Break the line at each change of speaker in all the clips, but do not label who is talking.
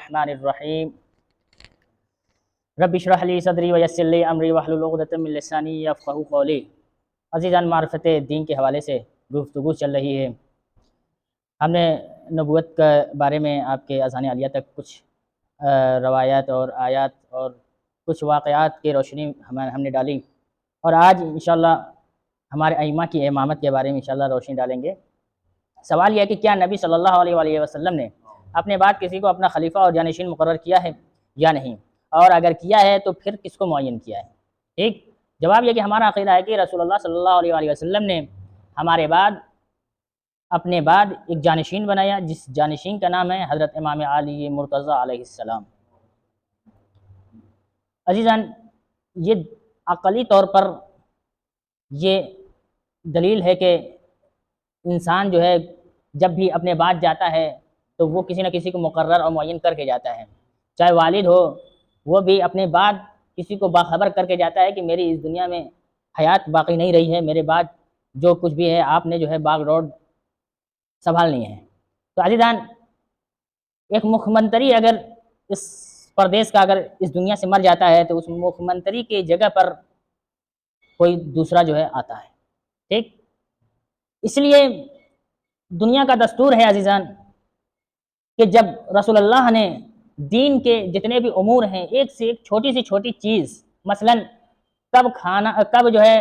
बिस्मिल्लाहिर्रहमानिर्रहीम रब्बि इश्रह ली सदरी व यस्सिर ली अमरी वहलुल उक़दतम मिन लिसानी यफ़क़हू क़ौली। अज़ीज़ान, मारिफ़त दीन के हवाले से गुफ्तगू चल रही है। हमने नबूवत के बारे में आपके अज़ान आलिया तक कुछ रवायात और आयात और कुछ वाक़यात की रोशनी हमने डाली, और आज इंशाअल्लाह हमारे अइम्मा की इमामत के बारे में इंशाअल्लाह रोशनी डालेंगे। सवाल यह है कि क्या नबी सल्लल्लाहु अलैहि वसल्लम ने अपने बाद किसी को अपना खलीफा और जानशीन मुकर्रर किया है या नहीं, और अगर किया है तो फिर किसको मुअय्यन किया है। ठीक जवाब यह कि हमारा अक़ीदा है कि रसूलुल्लाह सल्लल्लाहु अलैहि वसल्लम ने हमारे बाद अपने बाद एक जानशीन बनाया, जिस जानशीन का नाम है हज़रत इमाम अली मुर्तज़ा अलैहिस्सलाम। अज़ीज़ान, ये अक़ली तौर पर ये दलील है कि इंसान जो है जब भी अपने बाद जाता है तो वो किसी न किसी को मुकर्रर और मुअय्यन करके जाता है। चाहे वालिद हो, वो भी अपने बाद किसी को बाखबर करके जाता है कि मेरी इस दुनिया में हयात बाकी नहीं रही है, मेरे बाद जो कुछ भी है आपने जो है बागडोर संभालनी है। तो अज़ीज़ान, एक मुख्यमंत्री अगर इस प्रदेश का अगर इस दुनिया से मर जाता है तो उस मुख्यमंत्री की जगह पर कोई दूसरा जो है आता है। ठीक, इसलिए दुनिया का दस्तूर है अज़ीज़ान कि जब रसूलुल्लाह ने दीन के जितने भी उमूर हैं, एक से एक छोटी से छोटी चीज़, मसलन कब खाना जो है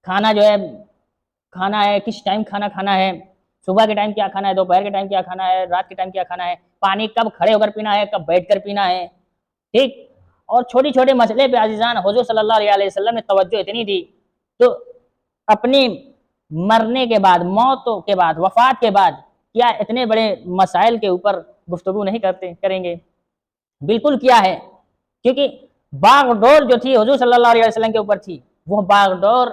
खाना है, किस टाइम खाना खाना है, सुबह के टाइम क्या खाना है, दोपहर के टाइम क्या खाना है, रात के टाइम क्या खाना है, पानी कब खड़े होकर पीना है, कब बैठ कर पीना है। ठीक, और छोटे छोटे मसले पे अज़ीज़ान हुज़ूर सल्लल्लाहु अलैहि वसल्लम ने तवज्जो इतनी दी, तो अपनी मरने के बाद, मौत के बाद, वफ़ात के बाद क्या इतने बड़े मसाइल के ऊपर गुफ्तगू नहीं करेंगे? बिल्कुल किया है, क्योंकि बागडोर जो थी हुज़ूर सल्लल्लाहु अलैहि वसल्लम के ऊपर थी, वो बागडोर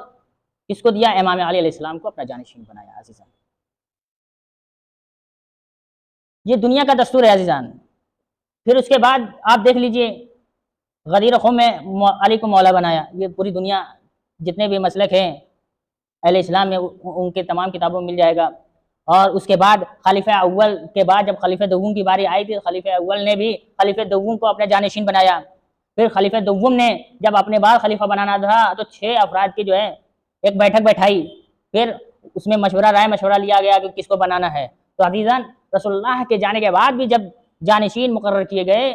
किसको दिया? इमाम अली अलैहिस्सलाम को अपना जानशीन बनाया। अज़ीज़ान, ये दुनिया का दस्तूर है अज़ीज़ान। फिर उसके बाद आप देख लीजिए, गदीर ख़ुम में अली को मौला बनाया। ये पूरी दुनिया जितने भी मसलक हैं अहले इस्लाम में उनके तमाम किताबों में मिल जाएगा। और उसके बाद खलीफा अव्वल के बाद जब खलीफा दोम की बारी आई थी, खलीफा अव्वल ने भी खलीफा दोम को अपना जानशीन बनाया। फिर खलीफा दोम ने जब अपने बाद खलीफा बनाना था तो 6 अफराद की जो है एक बैठक बैठाई, फिर उसमें राय मशवरा लिया गया कि किसको बनाना है। तो अज़ीज़ान, रसूलुल्लाह के जाने के बाद भी जब जानशीन मुकर्रर किए गए,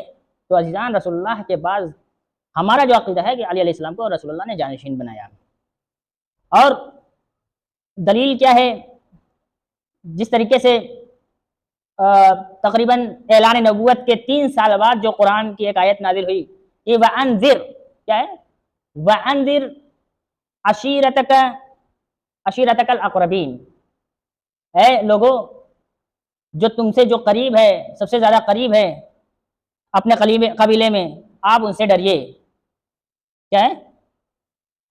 तो अज़ीज़ान रसूलुल्लाह के बाद हमारा जो अक़ीदा है कि अली अलैहिस्सलाम को रसूलुल्लाह ने जानशीन बनाया। और दलील क्या है? जिस तरीके से तकरीबन ऐलान नबूवत के 3 साल बाद जो कुरान की एक आयत नाज़िल हुई, ये वअन्ज़िर क्या है? वअन्ज़िर अशीरतकल अक़रबीन। ऐ लोगों, जो तुमसे जो करीब है, सबसे ज़्यादा करीब है अपने कबीले में, आप उनसे डरिए। क्या है?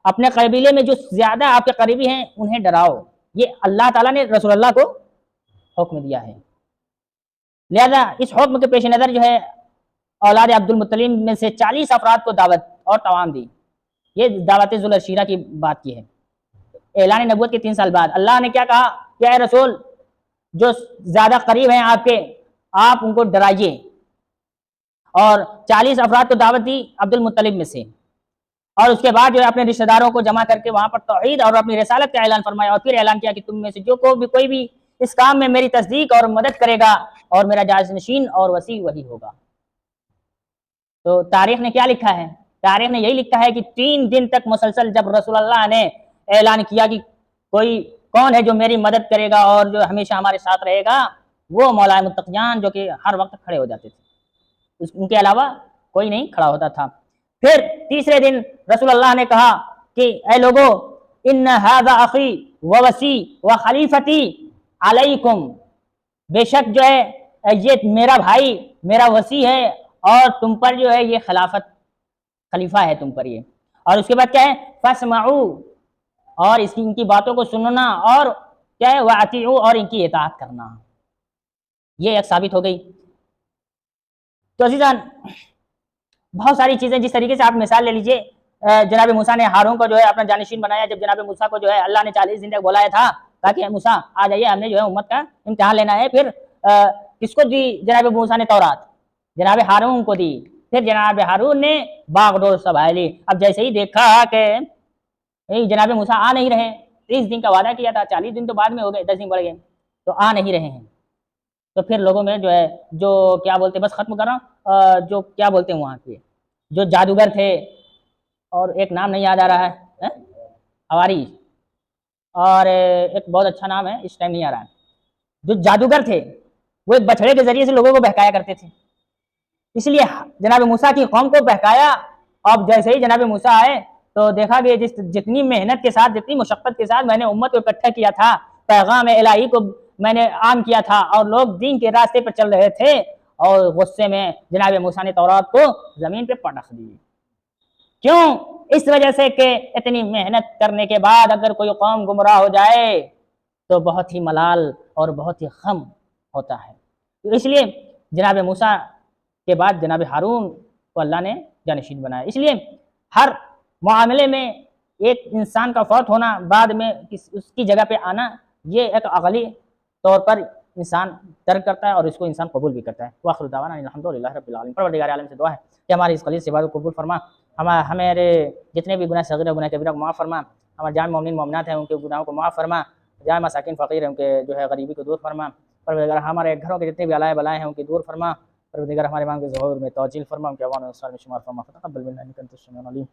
अपने कबीले में जो ज़्यादा आपके करीबी हैं उन्हें डराओ। ये अल्लाह ताला ने रसूलुल्लाह को हुक्म दिया है। लिहाजा इस हुक्म के पेश नज़र जो है औलाद अब्दुल मुत्तलिब में से 40 अफराद को दावत और तवाम दी। ये दावत ज़ुल अशीरा की बात की है। ऐलान नबूवत के 3 साल बाद अल्लाह ने क्या कहा? क्या रसूल, जो ज़्यादा करीब हैं आपके, आप उनको डराइए। और 40 अफराद को दावत दी अब्दुल मुत्तलिब में से, और उसके बाद जो है अपने रिश्तेदारों को जमा करके वहाँ पर तौहीद और अपनी रिसालत का ऐलान फरमाया। और फिर ऐलान किया कि तुम में से जो कोई भी इस काम में मेरी तस्दीक और मदद करेगा और मेरा जानशीन और वसी वही होगा। तो तारीख ने क्या लिखा है? तारीख ने यही लिखा है कि 3 दिन तक मुसलसल जब रसूलुल्लाह ने ऐलान किया कि कोई कौन है जो मेरी मदद करेगा और जो हमेशा हमारे साथ रहेगा, वो मौलाए मुत्तक़ियान जो कि हर वक्त खड़े हो जाते थे, उनके अलावा कोई नहीं खड़ा होता था। फिर तीसरे दिन रसूलुल्लाह ने कहा कि ऐ लोगों, इन्न हाज़ा अख़ी व वसी व खलीफती अलैकुम। बेशक जो है ये मेरा भाई, मेरा वसी है, और तुम पर जो है ये खलीफा है तुम पर ये। और उसके बाद क्या है? फस्माऊ, और इनकी बातों को सुनना, और क्या है? वातिऊ, और इनकी इताअत करना। ये एक साबित हो गई। तो अज़ीज़ान, बहुत सारी चीज़ें, जिस तरीके से आप मिसाल ले लीजिए, जनाब मूसा ने हारून को जो है अपना जानशीन बनाया। जब जनाब मूसा को जो है अल्लाह ने 40 दिन तक बुलाया था ताकि मूसा आ जाइए, हमने जो है उम्मत का इम्तिहान लेना है। फिर किसको दी जनाब मूसा ने? तौरात। जनाब हारून को दी। फिर जनाब हारून ने बागडोर संभाली। अब जैसे ही देखा कि जनाब मूसा आ नहीं रहे, 30 दिन का वादा किया था, 40 दिन तो बाद में हो गए, 10 दिन बढ़ गए, तो आ नहीं रहे हैं। तो फिर लोगों में जो है, जो क्या बोलते, बस खत्म कर रहा हूँ, जो क्या बोलते हैं वहाँ के जो जादूगर थे, और एक नाम नहीं याद आ रहा है, हवारी, और एक बहुत अच्छा नाम है, इस टाइम नहीं आ रहा है। जो जादूगर थे वो एक बछड़े के जरिए से लोगों को बहकाया करते थे, इसलिए जनाब मूसा की कौम को बहकाया। अब जैसे ही जनाब मूसा आए तो देखा कि जितनी मेहनत के साथ, जितनी मुशक्कत के साथ मैंने उम्मत को इकट्ठा किया था, पैगाम इलाही को मैंने आम किया था, और लोग दीन के रास्ते पर चल रहे थे, और गुस्से में जनाब मूसा ने तौरात को जमीन पे पटक दी। क्यों? इस वजह से कि इतनी मेहनत करने के बाद अगर कोई कौम गुमराह हो जाए तो बहुत ही मलाल और बहुत ही गम होता है। तो इसलिए जनाब मूसा के बाद जनाब हारून को अल्लाह ने जानशीन बनाया। इसलिए हर मामले में एक इंसान का फौत होना, बाद में उसकी जगह पे आना, ये एक अगली तौर पर इंसान तर्क करता है और इसको इंसान कबूल भी करता है। वाखिर दावाना अल्हम्दुलिल्लाहि रब्बिल आलमीन। परवरदिगार आलम से दुआ है कि हमारी इस खलीस से बात को कबूल फरमा, हमारे जितने भी गुनाह सगीरा गुनाह कबीरा को माफ़ फरमा, हमारे जान मोमिन मोमिनात हैं उनके गुनाहों को माफ़ फरमा, जान मसाकिन फ़कीर हैं उनके जो है गरीबी को दूर फरमा। परवरदिगार हमारे घरों के जितने भी अलाए बलाएँ हैं उनकी दूर फरमा। परवरदिगार हमारे मांग के ज़हूर में तौजील फरमा, उनके अवान में शुमार फरमा। तक़ब्बल मिन्ना इन्नका अंतस समीउल अलीम।